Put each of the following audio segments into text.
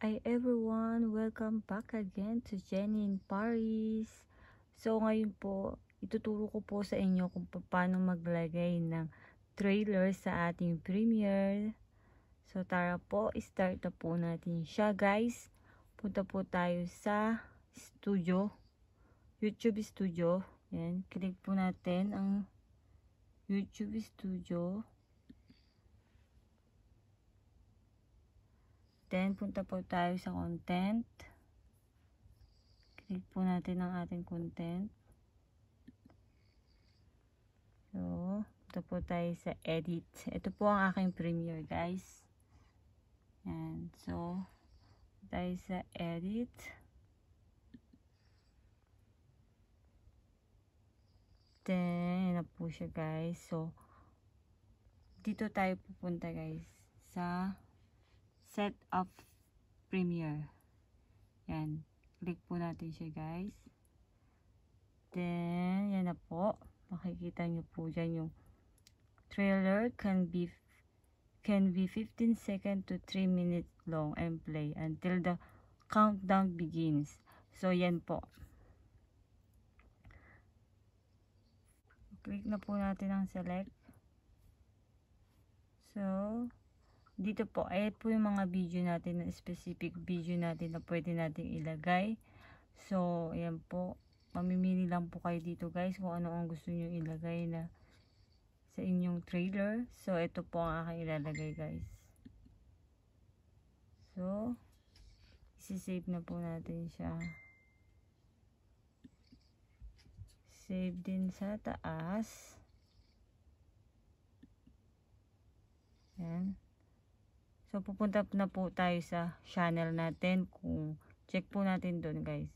Hi everyone! Welcome back again to Jenny in Paris. So ngayon po, ituturo ko po sa inyo kung paano maglagay ng trailer sa ating premiere. So tara po, start na po natin siya guys. Punta po tayo sa studio, YouTube Studio. Yan, click po natin ang YouTube Studio. Then, punta po tayo sa content. Click po natin ang ating content. So, punta po tayo sa edit. Ito po ang aking premiere, guys. Yan. So, tayo sa edit. Then, yan na po siya, guys. So, dito tayo pupunta, guys, sa set of premiere. Yan. Click po natin siya, guys. Then, yan na po. Makikita nyo po dyan yung trailer can be 15 seconds to 3 minutes long and play until the countdown begins. So, yan po. Click na po natin ang select. So, dito po, ay po yung mga video natin, na specific video natin na pwede natin ilagay. So, ayan po. Mamimili lang po kayo dito guys kung ano ang gusto nyo ilagay na sa inyong trailer. So, ito po ang aking ilalagay guys. So, isi-save na po natin siya. Save din sa taas. Ayan. So, pupunta na po tayo sa channel natin. Kung check po natin doon guys.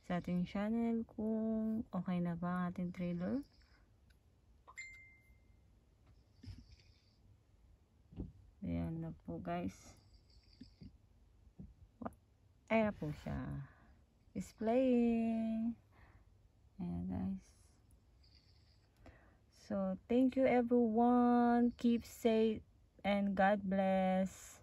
Sa ating channel kung okay na ba ang ating trailer. Ayan na po guys. Ayan na po siya. It's playing. Ayan guys. So, thank you everyone. Keep safe and God bless.